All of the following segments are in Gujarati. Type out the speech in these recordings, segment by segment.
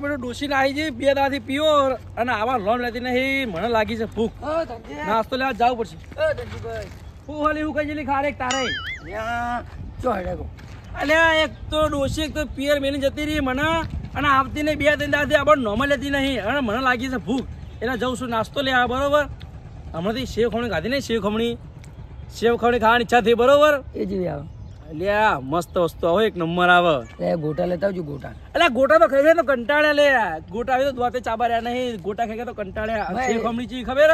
મારો બેટો ડોસી આવી છે 2 દાથી પીઓ અને આવા લોન લેતી નહીં મને લાગી છે ભૂખ નાસ્તો લેવા જવું પડશે હું હાલી હું કઈ ખારેક તારે અલ્યા એક તો ડોસી એક તો પિયર મેલી જતી રહી મને અને આવતી નહીં 2-3 દાથી આપણે નોર્મલ લેતી નહીં અને મને લાગી છે ભૂખ એટલે જઉં છું નાસ્તો લેવા બરોબર હમણાંથી સેવ ખમણી ખાધી નહીં સેવ ખમણી ખાવાની ઈચ્છા થઈ બરોબર એ જેવી આવે અલ્યા મસ્ત વસ્તુ આવે એક નંબર આવે ગોટા લેતા આવજો ગોટા અલ્યા ગોટા તો ખાઈ તો કંટાળ્યા લે ગોટા આવી તો દ્વાતે ચાબાર્યા નહીં ગોટા ખાઈ તો કંટાળ્યા સેવ ખમણી ચી ખબર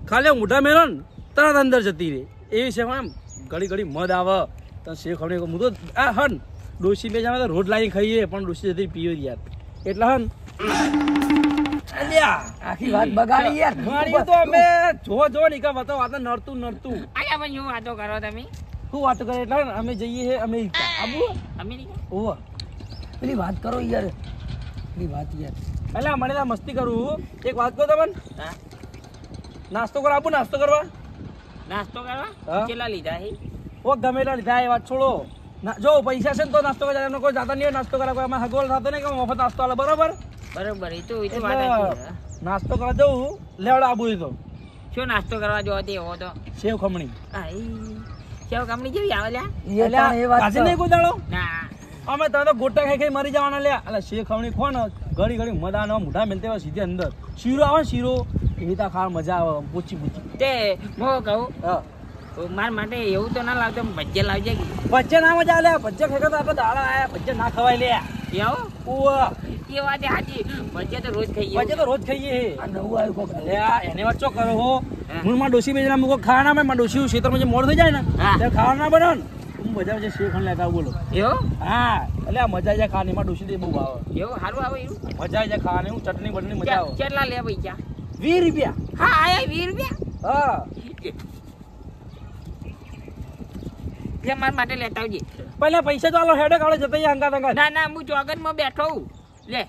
ખાલી મોઢા મેલો ને તરત અંદર જતી રહે એવી છે એમ ઘડી મધ આવે તો સેવ ખમણી હું તો આ હન ડોસી બે જણા તો રોજ લાવી ખાઈએ પણ ડોસી જતી પીઓ યાર એટલે હન આખી વાત બગાડી યાર મારી તો અમે જો નીકળ વાતો વાત નડતું આયા પણ શું વાતો કરો તમે શું વાતો કરે એટલે અમે જઈએ છે અમેરિકા આબુ અમેરિકા ઓવા પેલી વાત કરો યાર પેલી વાત યાર એટલે મને તો મસ્તી કરું એક વાત કહો તમને નાસ્તો કરવા આબુ નાસ્તો કરવા કેટલા લીધા છે ઓ ગમે એટલા લીધા એ વાત છોડો જો પૈસા છે ને તો નાસ્તો કરવા એમને કોઈ જાતા નહીં નાસ્તો કરવા અમે હગવલ થતો નહીં કે મફત નાસ્તો આલે બરોબર એ તો વાત નાસ્તો કરવા જવું લેવડ આબુ તો શું નાસ્તો કરવા જો તે હો તો સેવ ખમણી સેવ ખમણી જેવી આવે એ વાત નહીં કોઈ દાડો ના અમે તો ગોટા ખાઈ મરી જવાના લ્યા એટલે સેવ ખમણી ખો ને ઘડી મજા ન મોઢા મેલતે હોય સીધે અંદર શીરો આવે શીરો એવી તો ખાવા મજા આવે પૂછી તે હું કહું મારા માટે એવું તો ના લાવતો ભજ્જે લાવજે ભજ્જે ના મજા આવે ભજ્જે ખાઈ તો આપણે દાડા આયા ભજ્જે ના ખવાય લે એ વાત સાચી ભજ્જે તો રોજ ખાઈએ નવું આવ્યું કોક એને વાત ચો કરો હો હું માં ડોસી બેજના મુકો ખાવાના માં ડોસી ક્ષેત્રમાં જે મોડ થઈ જાય ને ત્યારે ખાવાના ના બને હું મજા આવે શેર ખાન લેતા બોલો હા એટલે આ મજા જાય ખાવાની માં ડોસી દે બહુ ભાવે એવું સારું આવે એવું મજા જાય ખાવાની હું ચટણી બટણી મજા આવે કેટલા લે પૈસા 20 રૂપિયા હા આયા 20 રૂપિયા હા મારા માટે લેતા આવજે પહેલા પૈસા તો આલો હેડે કાઢે જતા હંગા ના હું ચોગન માં બેઠો હું લે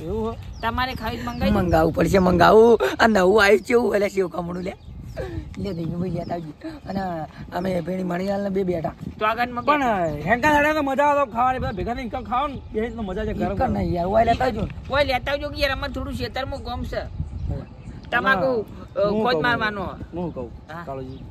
એવું તમારે ખાવી મંગાવવું પડશે મંગાવું આ નવું આવ્યું છે એવું એટલે સેવ ખમણું લે દઈ ભાઈ લેતા આવજો અને અમે પેણી મણીલાલ ને બે બેઠા ચોગન માં પણ હેંગા હેડે તો મજા આવે ખાવાની બધા ભેગા થઈને ખાવાનું બે તો મજા છે ગરમ નહીં યાર ઓય લેતા આવજો ઓય લેતા આવજો કે યાર અમાર થોડું ખેતરમાં ગોમ છે તમાકુ ખોજ મારવાનો હું કહું કાળોજી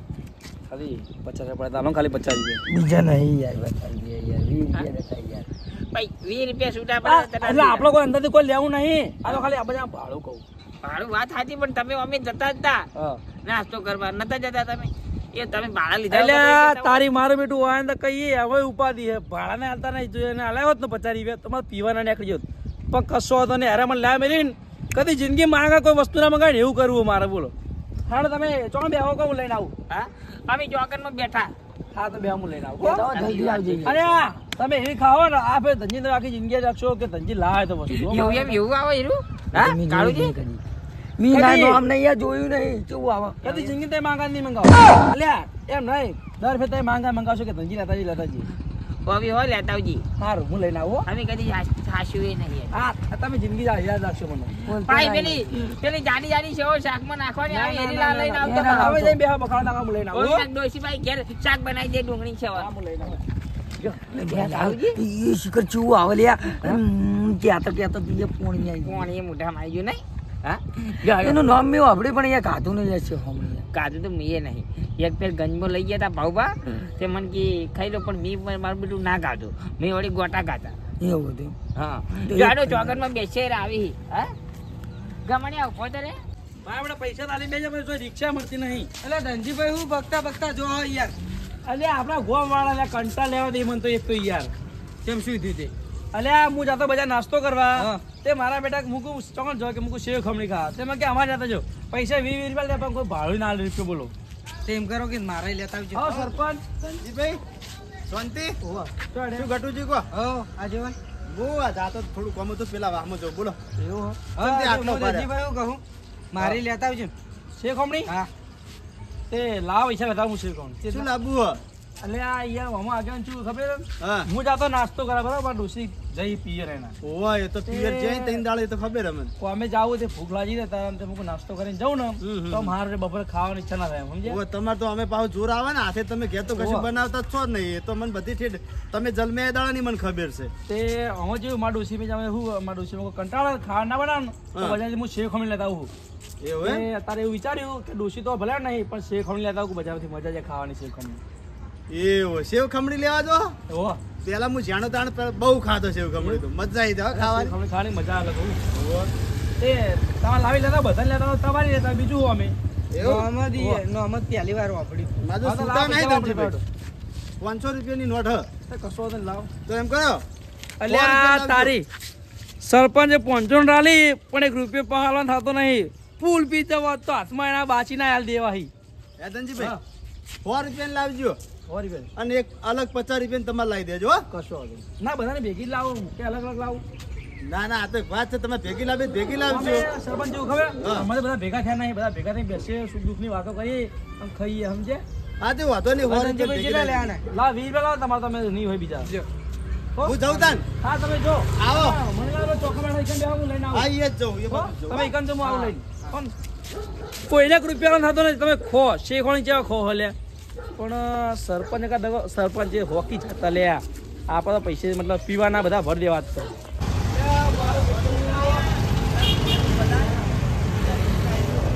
ખાલી 50 પડે તાનો ખાલી 50 રૂપિયા બીજા નહીં યાર બતાવી યાર 20 રૂપિયા દેતા યાર ભાઈ 20 રૂપિયા છૂટા પડે એટલે આપણો કોઈ અંદરથી કોઈ લેવું નહીં આ તો ખાલી આ બધા ભાડું કહું ભાડું વાત સાચી પણ તમે અમે જતા હતા નાસ્તો કરવા નતા જતા તમે એ તમે ભાડા લીધા એટલે તારી મારું બેટું હોય તો કહીએ હવે ઉપાધિ હે ભાડાને હાલતા નહીં જોઈએ ને હલાવ્યો જ ને 50 રૂપિયા તમારે પીવાના નીકળી જત પણ કશો હતો ને હેરામણ લાવ્યા મેલીને કદી જિંદગી માંગા કોઈ વસ્તુ ના મંગાવે એવું કરવું મારે બોલો હા તમે ચોણ બે આવો કહું લઈને આવું હા અમે ચોગન માં બેઠા હા તો બે હું લઈને આવું અરે તમે એવી ખાવો ને આ ફેર ધનજી આખી જિંદગી રાખશો કે ધનજી લાવે તો વસ્તુ એવું આવે એરું હા કાળુજી મી ના નામ નહીં યાર જોયું નહીં કેવું આવે કદી જિંદગી તે માંગા નહીં મંગાવો અલ્યા એમ નહીં દર ફેર તમે માંગા મંગાવશો કે ધનજી લેતાજી ભાભી હોય લેતા આવજી સારું હું લઈને આવું અમે કદી હાસ્યું એ નહીં હા તમે જિંદગી યાદ રાખશો મને ભાઈ પેલી જાડી સેવો શાકમાં નાખવાની આવી એની લા લઈને આવતો હવે જઈને બે બખાડા નાખા હું લઈને આવું ડોશીભાઈ ઘેર શાક બનાવી દે ડુંગળી સેવા હું લઈને આવું શિખર ચૂ આવે લ્યા ક્યાં તો પોણી પોણી મોઢામાં આવી ગયું નહીં હા એનું નામ મેં આપણે પણ અહીંયા કાધું નહીં છે કાધું તો મેં નહીં એક પેલ ગંજમાં લઈ ગયા હતા ભાવભા તે મને કે ખાઈ લો પણ મેં મારું બધું ના ગાધું મેં વળી ગોટા ગાતા એવું બધું હા જાડો ચોગનમાં બેસે આવી હા ગમણે આવ પોતે રે આપણે પૈસા તાલી બેજે પછી રિક્ષા મળતી નહીં એટલે ધનજીભાઈ હું બગતા જો યાર અલે આપણા ગોમ વાળા કંટા લેવા દે મને તો એક તો યાર કેમ શું થયું તે અલે હું જાતો બજાર નાસ્તો કરવા તે મારા બેટા મૂકું ચોકન જો કે મૂકું સેવ ખમણી ખા તેમાં કે અમારે જતા જો પૈસા 20 રૂપિયા લે પણ કોઈ ભાડું ના રૂપિયો બોલો તેમ કરો કે મારે લેતા આવજો હા સરપંચ ધનજીભાઈ શાંતિ શું ઘટુજી કો આજીવન બહુ આ જાતો થોડું કમ તો પેલા વાહમાં જો બોલો એવું ધનજીભાઈ હું કહું મારી લેતા આવજો સેવ ખમણી હા તે લાવ પૈસા લેતા હું સેવ ખમણી શું લાવવું એટલે આ યાર મામા આગળ શું ખબર છે? હા હું જાતો નાસ્તો કરા બરાબર ડોસી જઈ પિયર એના ઓવા એ તો પિયર જઈ તઈને દાડે તો ખબર અમને અમે જાવું તે ભૂખ લાગી ને તારા તે મૂકું નાસ્તો કરીને જાઉં ને હમ. તો મારે બપોરે ખાવાની ઈચ્છા ના થાય સમજ્યા? ઓવા તમાર તો અમે પાછું જોર આવે ને હાથે તમે ઘેર તો કશું ઓવા. બનાવતા જ છો જ નહીં એ તો મને બધી ઠેઠ તમે જલમે દાડાની મને ખબર છે તે અમે જેવું મારા ડોસી મેં હું મારા ડોસી મેં કંટાળા ખાવા ના બનાવ ને તો હા. બજારથી હું શેવ ખમણી લેતા આવું એવું એમ? તે અત્યારે એવું વિચાર્યું કે ડોસી તો ભલે નહીં પણ શેવ ખમણી લેતા આવું બજારથી મજા છે ખાવાની શેવ ખમણી એવું સેવ ખમણી લેવા જો ઓહો પેલા હું જાણો તાણ બહુ ખાતો સેવ ખમણી તો મજા આવી જાય હો ખાવાની ખમણી ખાવાની મજા આવે કહું તે તમારે લાવી લેતા બધાને લેતા હોય તમારી લેતા બીજું અમે એવું પહેલી વાર વાપરી માજો હા તો સુતા લાવ, નહીં લાવ, ધનજીભાઈ. 500 રૂપિયાની નોટ હ કશો વાંધો નહીં, લાવો તો એમ કરો અલ્યા તારી સરપંચે પહોંચો રાલી પણ 1 રૂપિયો પહાડવાનો થતો નહીં ફૂલ પી જવા તો હાથમાં એના બાચી ના હાલ દેવા હી હે ધનજીભાઈ 100 રૂપિયાની લાવજો સોરી બેન અને એક અલગ 50 રૂપિયાની તમારે લાવી દેજો હો. કશો વાંધો નહીં. ના બધાને ભેગી જ લાવો કે અલગ અલગ લાવું ના ના આ તો એક વાત છે તમે ભેગી લાવી ભેગી લાવજો અમે સરપંચ જેવું ખબર હા. અમારે બધા ભેગા થયા નહીં બધા ભેગા થઈ બેસીએ સુખ દુઃખની વાતો કરીએ અને ખાઈએ સમજે હા તે વાંધો નહીં 100 રૂપિયા ભેગી લાવજો. લાવ 20 રૂપિયા લાવો તમારે તમે નહીં હોય બીજા હો? હું જાઉં તાન હા તમે જો આવો. હા, મને લાવો ચોખા બેઠા એકન બેહો, હું લઈને આવું હા એ જ જાઉં એ હો? બાજુ જ જાઉં. તમે એકન જો હું આવું લઈને પણ કોઈને 1 રૂપિયા થતો નથી તમે ખો શેખોણી જેવા ખો હલે પણ સરપંચ કા દગો સરપંચ જે હોકી જતા લે આપણે તો પૈસે મતલબ પીવાના બધા ભર દેવા જ છે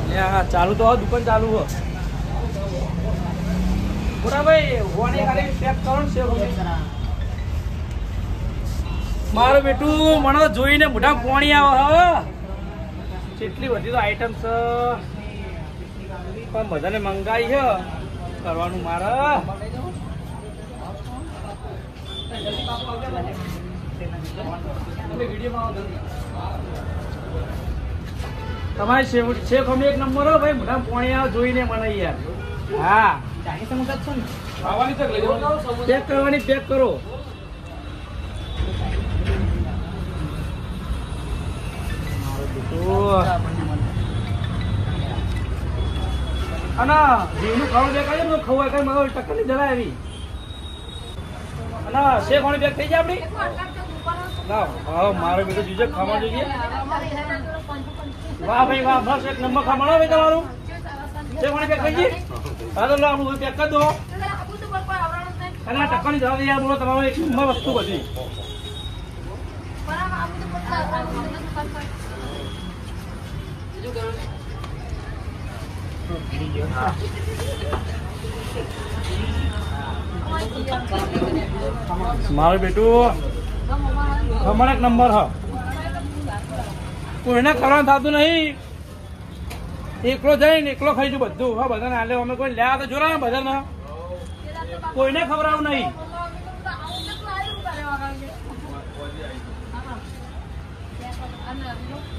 લે આ ચાલુ તો હોય, દુકાન ચાલુ હો મોટા ભાઈ હોને ખાલી પેક કરો ને શેખોણી મારું બેટું મને તો જોઈને મોઢા પોણી આવે હ કેટલી બધી તો આઈટમ છે પણ બધાને મંગાઈ છે કરવાનું મારે તમારી શેખ અમે 1 નંબર હો ભાઈ મોઢા પોણી આવે જોઈને મને યાર હા ખાવાની તક લઈ જાઓ. પેક કરવાની પેક કરો અને ઘીનું ખાવાનું દેખાય છે ખવાય કઈ મારો ટક્કર ની જરા આવી અને શેખવાણી બેગ થઈ જાય આપડી લાવ હા મારો બેટો જીજે ખાવાનું જોઈએ વાહ ભાઈ વાહ બસ 1 નંબર ખાવાનું ભાઈ તમારું શેખવાણી બેગ થઈ ગઈ હા તો લાવ હું પેક કરી દો અને આ ટક્કર ની જરા યાર બોલો તમારો 1 નંબર વસ્તુ બધી મારું બેટું ખમણ 1 નંબર હ કોઈને કરવાનું થતું નહીં એકલો જઈને એકલો ખાઈશું બધું હા બધાને હાલે અમે કોઈ લ્યા તો જોરા બધાને કોઈને ખવડાવું નહીં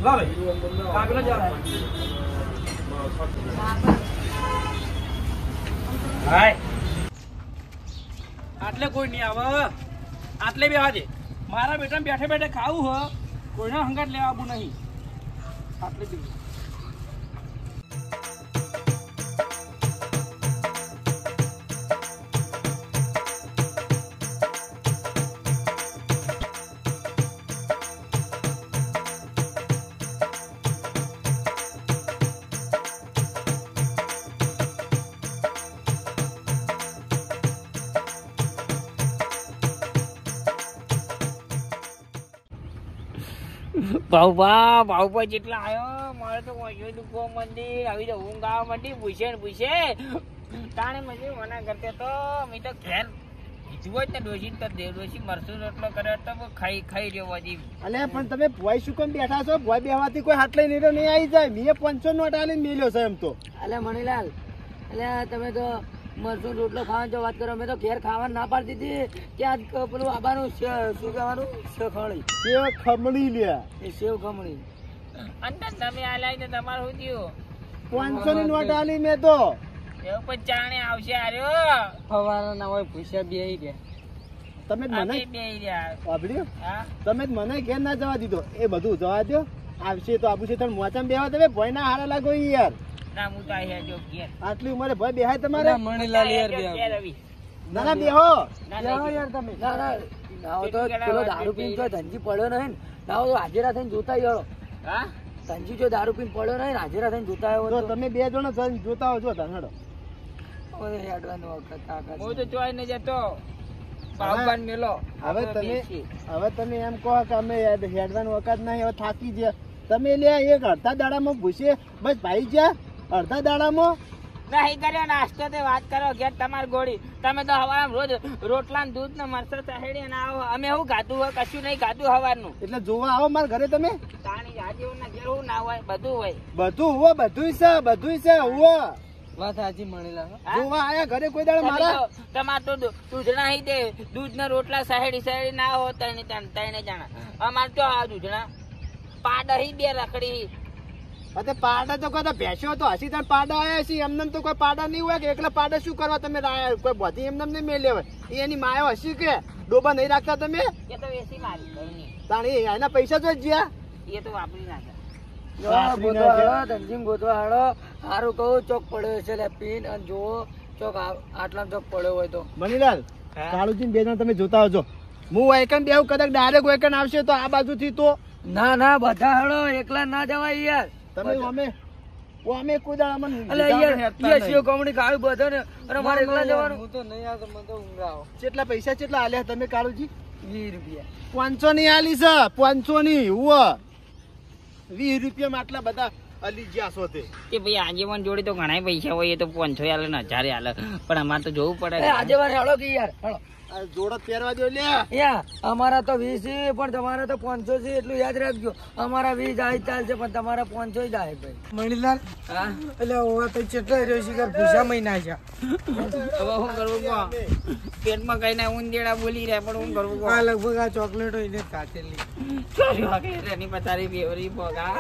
લા ભાઈ કાગળ જ આવે હાય આટલે કોઈ નહીં આવે આટલે બે આજે મારા બેટા બેઠે બેઠે ખાવું હ કોઈને હંગાટ લેવા આવું નહીં આટલે બી ભાઉભા જેટલા આવ્યો મારે તો વાંચો દુખવા માંડી આવી તો ઊંઘ આવવા માંડી પૂછે તાણે મને મના કરતે તો મેં તો ઘેર કીધું જ ને ડોસી તો ડોસી મરસું રોટલો કર્યો તો ખાઈ રહ્યો હજી અલે પણ તમે ભોય શું કેમ બેઠા છો ભોય બેહવાથી કોઈ હાથ લઈને નહીં આવી જાય મેં 500 નોટ આલીને મેલ્યો છે એમ તો અલે મણીલાલ અલે તમે તો મરચું રોટલો ખાવાની જો વાત કરો મેં તો ઘેર ખાવાનું ના પાડી દીધી કે આજ પેલું આબાનું શું કહેવાનું શેખવાણી સેવ ખમણી લ્યા એ સેવ ખમણી અંતર તમે આ લાઈને તમારું શું થયું 500 ની નોટ આલી મેં તો એવું પણ જાણે આવશે આર્યો ફવાના ના હોય પૂછ્યા બે ગયા તમે જ મને બે રહ્યા વાપર્યું હા તમે જ મને ઘેર ના જવા દીધો એ બધું જવા દો આવશે તો આપું છે તમે મોચામાં બેહવા તમે ભોય ના હારા લાગો યાર ના હું તો આયા જો ઘેર આટલી ઉંમરે ભોય બેહાય તમારે મણીલાલ યાર ઘેર આવી ના ના બેહો ના, જાઓ નહીં. યાર તમે. ના ના ના હોય તો પેલો દારૂ પીને જો ધનજી પડ્યો નહીં ને, ના હોય તો હાજરા થઈને જોતા આવ્યો. હા? ધનજી જો દારૂ પીને પડ્યો નહીં ને, હાજરા થઈને જોતા જો આવ્યો તો તમે બે જણો જઈને જોતા હો જો ધનડો ઓય હેડવાનો વખત કાકા હું તો જોઈ ને જતો બાવબાન મેલો હવે આપણે તમે બેસીએ. હવે તમે એમ કહો કે અમે હેડવાનો વખત નહીં હવે થાકી ગયા તમે લે એક અડધા દાડામાં પૂછે બસ ભાઈ જ્યાં અડધા દાડામાં નહીં કર્યો નાસ્તો તે વાત કરો ઘેર તમારી ગોળી તમે તો હવારમાં રોજ રોટલા ને દૂધ ને મરસર ચહેડી અને આવો અમે શું ખાધું હોય કશું નહીં ખાધું હવારનું એટલે જોવા આવો મારા ઘરે તમે તાણી આજીવનના ઘેર હું ના હોય બધું હોય બધું હુવો બધું છે હુવો વાત સાચી મણિલાલ હો. હા? જોવા આયા ઘરે કોઈ દાડા મારા તમાર તો દૂધણા હી દે દૂધ ના રોટલા સહેડી ના હો તઈને જાણા અમાર તો આ દૂધણા પાડા હી બે રખડી અતે પાડા તો કોઈ ભેંસો તો હસી તાર પાડા આયા છે એમને તો કોઈ પાડા નહીં હોય કે એકલા પાડા શું કરવા તમે કોઈ બધી એમને નહીં મેં લેવાય એની માયો હસી કે ડોબા નહીં રાખતા તમે એ તો વેસી મારી કઈ નહીં તાણી એના પૈસા તો જ્યાં એ તો વાપરી નાખે ગોતવા હાડો ધનજી ગોતવા હાડો. હારું કહું ચોક પડ્યો છે લે પીન અને જુઓ ચોક આટલા ચોક પડ્યો હોય તો મણીલાલ હા? કાળુજી બે જણ તમે જોતા આવજો હું વાયકન બેહું કદાચ ડાયરેક્ટ વાયકન આવશે તો આ બાજુથી તો ના ના બધા હાડો એકલા ના જવાય યાર. તમે અમે કોઈ દાડા મને અલે યાર યાર શિવ કોમડી કાળું બધો ને અને મારે એકલા જવાનું. હું તો નહીં આવતો મને તો ઊંઘ આવે. કેટલા પૈસા કેટલા આલ્યા તમે કાળુજી 20 રૂપિયા 500 ની આલી છે 500 ની હુવો 20 રૂપિયામાં આટલા બધા અલી જ્યાં છો તે કે ભાઈ આજીવન જોડે તો ઘણા પૈસા હોય એ તો 500 આલે ને 1000 આલે પણ અમારે તો જોવું પડે એ આજે વાર હાડો કે યાર હાડો. આ જોડો પહેરવા દો લે યા અમારા તો 20 છે પણ તમારા તો 500 છે એટલું યાદ રાખજો. અમારા 20 જાય ચાલશે પણ તમારા 500 જાય ભાઈ. મણિલાલ હા એટલે ઓવા તો ચેટલા રહ્યો છે કે ભૂસા મહિના છે હવે શું કરવું કહો પેટમાં કઈ ના ઊંધેડા બોલી રહ્યા પણ હું કરવું કહો આ લગભગ આ ચોકલેટો એને કાચેલી એની પથારી બેવરી ભોગા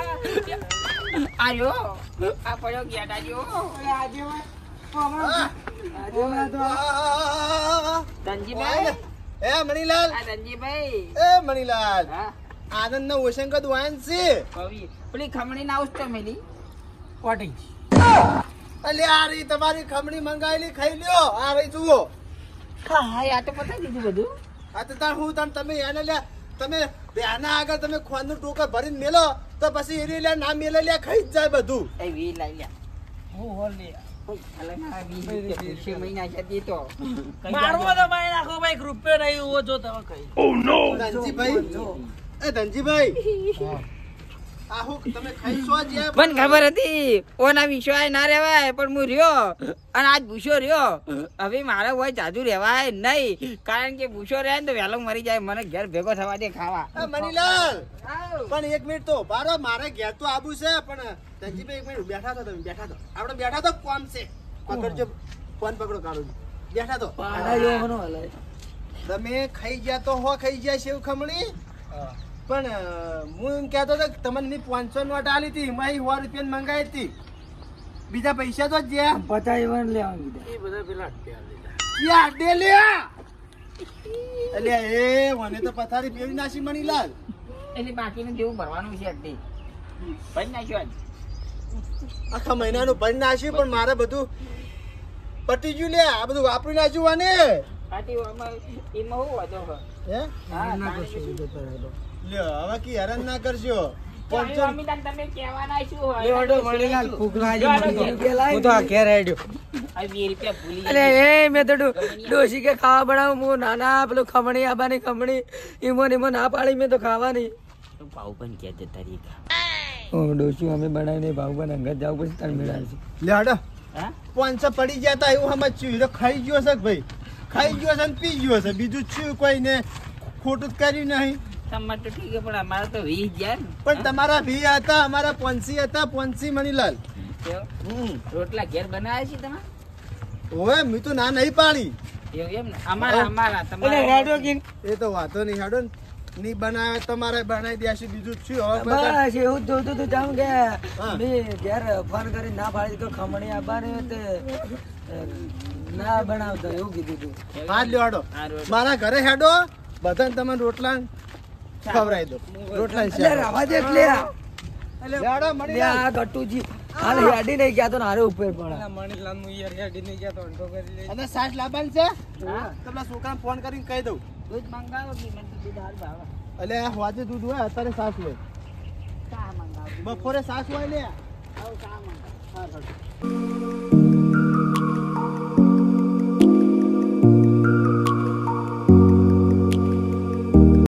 આયો આ પડ્યો ગયા ધનજીભાઈ એ મણીલાલ આ ધનજીભાઈ એ મણીલાલ હા આનંદ નો ઓશંકદ વાયન છે કવિ પેલી ખમણી ના ઉસ્તો મેલી કોટી અલે આ રહી તમારી ખમણી મંગાવેલી ખાઈ લ્યો આ રહી જુઓ હા આ તો પતાવી દીધું બધું આ તો તાર હું તમે એને લે તમે બેના આગળ તમે ખોન નું ટોકર ભરીને મેલો તો પછી એરી લે ના મેલે લે ખાઈ જ જાય બધું એ વી લઈ લ્યા હું હોલ લે મહિના જતી તો મારવો તો ભાઈ નાખો ભાઈ રૂપિયો નહીં ઉવો જો તમે કઈ ધનજીભાઈ એ ધનજીભાઈ આ હું તમે ખાઈ છો જ્યાં મને ખબર હતી ઓના વિશ્વાસ ના રેવાય પણ હું રહ્યો અને આજ ભૂસો રહ્યો હવે મારે હોય જાજુ રેવાય નહીં કારણ કે ભૂસો રહે ને તો વહેલો મરી જાય મને ઘેર ભેગો થવા દે ખાવા એ મણીલાલ પણ એક મિનિટ તો બારો મારે ઘેર તો આબુ છે પણ ધનજીભાઈ એક મિનિટ બેઠા તો તમે બેઠા તો આપણે બેઠા તો કોમ છે પકડજો ફોન પકડો કાઢો બેઠા તો પાડા જેવો મનો હલાય. તમે ખાઈ ગયા તો હો ખાઈ ગયા સેવ ખમણી પણ હું એમ કહેતો હતો કે તમને 500 નોટ આલી હતી એમાં 100 રૂપિયા મંગાવી હતી બીજા પૈસા તો જ્યાં 50 લેવાનું કીધા. એ બધા પેલા અટ્યા લીધા. યા દે લે અલ્યા એ મને તો પથારી ફેરવી નાસી મણીલાલ એટલે બાકીનું જેવું ભરવાનું છે અડધી ભરી નાખ્યો આજ આખા મહિનાનું ભરી નાખ્યું પણ મારે બધું પટી ગયું લે આ બધું વાપરી નાખ્યું આને પાટી એમાં શું વાંધો છે? હે હા, ના તાણે કરશો શું? એ તો કરાય તો. લ્યો હવે કી હેરાન ના કરજો તો હવે અમિતાભ તમે કહેવાના શું હોય? લે વાડો મણિલાલ ફૂકલા આજે જો આડો મળી ઘેર ગયા. હું તો આ ઘેર હેડ્યો. આ 20 રૂપિયા ભૂલી અરે એ મેં તો ડોશી કે ખાવા બનાવું હું નાના પેલું ખમણી આબાની ખમણી ઈમો ના પાડી મેં તો ખાવાની. તો ભાવ પણ કે જતા રહી ડોશી અમે બનાવીને ભાવબન અંગત જાવ પછી તાર મેળાશે. લે હાડો હા 500 પડી ગયા તા એવું સમજ્યું હીરો ખાઈ ગયો છે કે ભાઈ ખાઈ ગયો છે ને પી ગયો છે બીજું શું કોઈને ખોટું જ કર્યું નહીં તમારે તો ઠીક છે પણ અમારે તો 20,000 ને. પણ તમારા ભી હતા અમારા પોન્સી હતા પોન્સી મણીલાલ કેવો? રોટલા ઘેર બનાવ્યા છે તમે ઓએ મેં તો ના નહીં પાડી એવું એમ ને અમારા એટલે તમારા હેડ્યો કે એ તો વાતો નહીં હાડો ને નહીં બનાવે તમારે બનાવી દેશે બીજું શું હવે બધા બસ એવું જ જોતું હતું જામ કે હા. મેં ઘેર ફોન કરી ના પાડી તો ખમણી આબાની તે ના બનાવતો એવું કીધું તું. હાથ લ્યો હાડો આ રોટલા. મારા ઘરે હેડો બધાને તમે રોટલા ખવડાવી દો રોટલા એટલે રવા દે એટલે લે હાડો લે મણીલાલ આ ગટુજી હાલ હેડી નહીં ગયા તો નારે ઉપર પડે મણિકલાલ હું યાર હેડી નહીં ગયા તો અંડો કરી લે અને સાસ લાવવાનું છે તમને છોકરાને ફોન કરીને કહી દઉં દૂધ મંગાવો કે મને તો દૂધ હાલ ભાવે એટલે આ હોજે દૂધ હોય અત્યારે સાસ હોય ચા મંગાવો બપોરે સાસ હોય લે આવું ચા મંગાવો